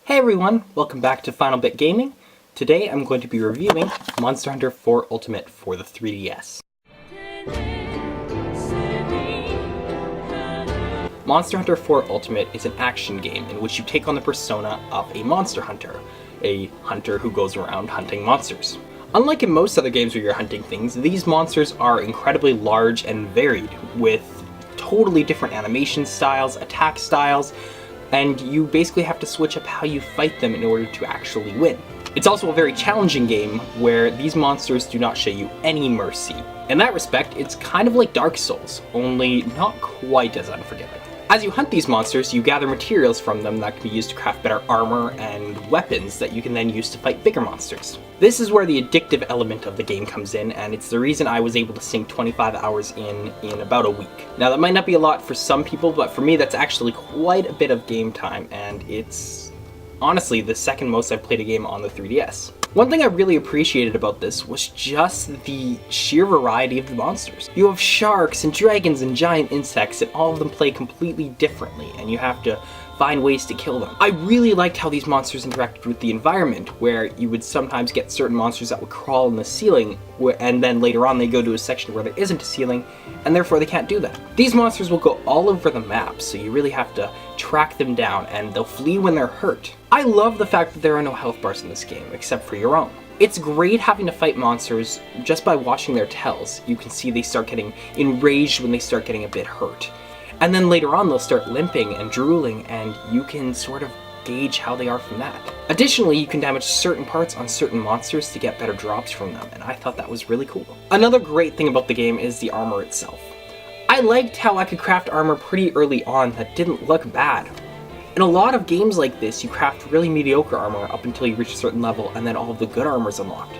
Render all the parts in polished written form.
Hey everyone, welcome back to Final Bit Gaming. Today I'm going to be reviewing Monster Hunter 4 Ultimate for the 3DS. Monster Hunter 4 Ultimate is an action game in which you take on the persona of a monster hunter, a hunter who goes around hunting monsters. Unlike in most other games where you're hunting things, these monsters are incredibly large and varied, with totally different animation styles, attack styles, and you basically have to switch up how you fight them in order to actually win. It's also a very challenging game where these monsters do not show you any mercy. In that respect, it's kind of like Dark Souls, only not quite as unforgiving. As you hunt these monsters, you gather materials from them that can be used to craft better armor and weapons that you can then use to fight bigger monsters. This is where the addictive element of the game comes in, and it's the reason I was able to sink 25 hours in about a week. Now that might not be a lot for some people, but for me that's actually quite a bit of game time, and it's honestly the second most I've played a game on the 3DS. One thing I really appreciated about this was just the sheer variety of the monsters. You have sharks and dragons and giant insects, and all of them play completely differently, and you have to find ways to kill them. I really liked how these monsters interacted with the environment, where you would sometimes get certain monsters that would crawl in the ceiling, and then later on they go to a section where there isn't a ceiling, and therefore they can't do that. These monsters will go all over the map, so you really have to track them down, and they'll flee when they're hurt. I love the fact that there are no health bars in this game, except for your own. It's great having to fight monsters just by watching their tells. You can see they start getting enraged when they start getting a bit hurt. And then later on they'll start limping and drooling, and you can sort of gauge how they are from that. Additionally, you can damage certain parts on certain monsters to get better drops from them, and I thought that was really cool. Another great thing about the game is the armor itself. I liked how I could craft armor pretty early on that didn't look bad. In a lot of games like this, you craft really mediocre armor up until you reach a certain level, and then all of the good armor is unlocked.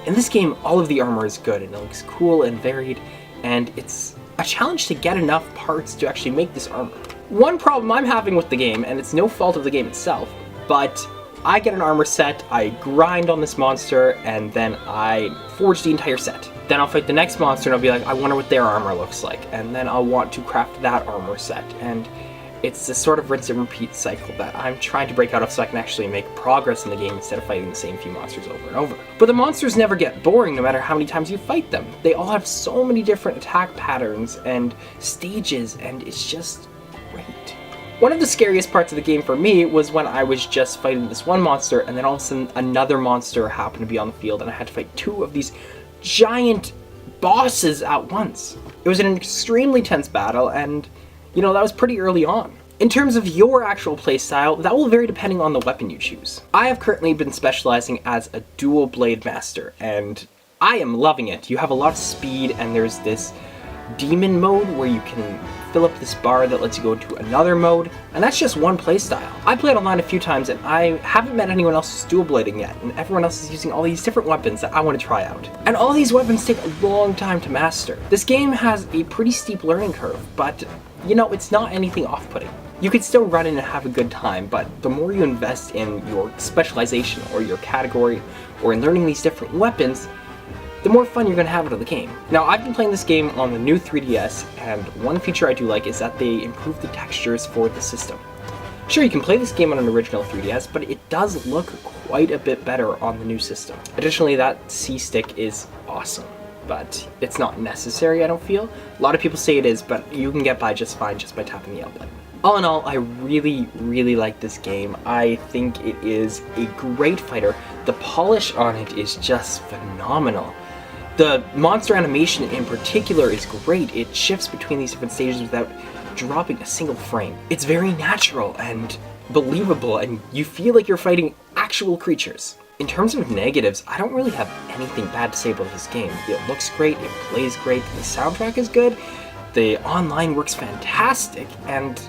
In this game, all of the armor is good, and it looks cool and varied, and it's a challenge to get enough parts to actually make this armor. One problem I'm having with the game, and it's no fault of the game itself, but I get an armor set, I grind on this monster, and then I forge the entire set. Then I'll fight the next monster and I'll be like, I wonder what their armor looks like, and then I'll want to craft that armor set, and it's this sort of rinse and repeat cycle that I'm trying to break out of so I can actually make progress in the game instead of fighting the same few monsters over and over. But the monsters never get boring no matter how many times you fight them. They all have so many different attack patterns and stages, and it's just great. One of the scariest parts of the game for me was when I was just fighting this one monster, and then all of a sudden another monster happened to be on the field, and I had to fight two of these giant bosses at once. It was an extremely tense battle, and you know, that was pretty early on. In terms of your actual playstyle, that will vary depending on the weapon you choose. I have currently been specializing as a dual blade master, and I am loving it. You have a lot of speed, and there's this demon mode where you can fill up this bar that lets you go into another mode, and that's just one playstyle. I played online a few times, and I haven't met anyone else who's dual blading yet, and everyone else is using all these different weapons that I want to try out. And all these weapons take a long time to master. This game has a pretty steep learning curve, but you know, it's not anything off-putting. You could still run in and have a good time, but the more you invest in your specialization or your category or in learning these different weapons, the more fun you're going to have out of the game. Now, I've been playing this game on the new 3DS, and one feature I do like is that they improved the textures for the system. Sure, you can play this game on an original 3DS, but it does look quite a bit better on the new system. Additionally, that C-stick is awesome, but it's not necessary, I don't feel. A lot of people say it is, but you can get by just fine just by tapping the L button. All in all, I really, really like this game. I think it is a great fighter. The polish on it is just phenomenal. The monster animation in particular is great. It shifts between these different stages without dropping a single frame. It's very natural and believable, and you feel like you're fighting actual creatures. In terms of negatives, I don't really have anything bad to say about this game. It looks great, it plays great, the soundtrack is good, the online works fantastic, and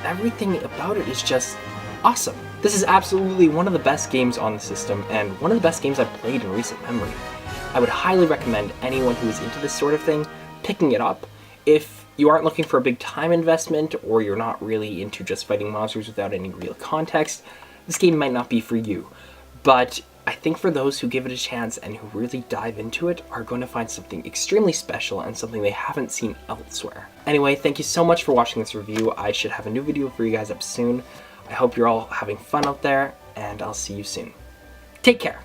everything about it is just awesome. This is absolutely one of the best games on the system, and one of the best games I've played in recent memory. I would highly recommend anyone who is into this sort of thing picking it up. If you aren't looking for a big time investment, or you're not really into just fighting monsters without any real context, this game might not be for you. But I think for those who give it a chance and who really dive into it are going to find something extremely special and something they haven't seen elsewhere. Anyway, thank you so much for watching this review. I should have a new video for you guys up soon. I hope you're all having fun out there, and I'll see you soon. Take care!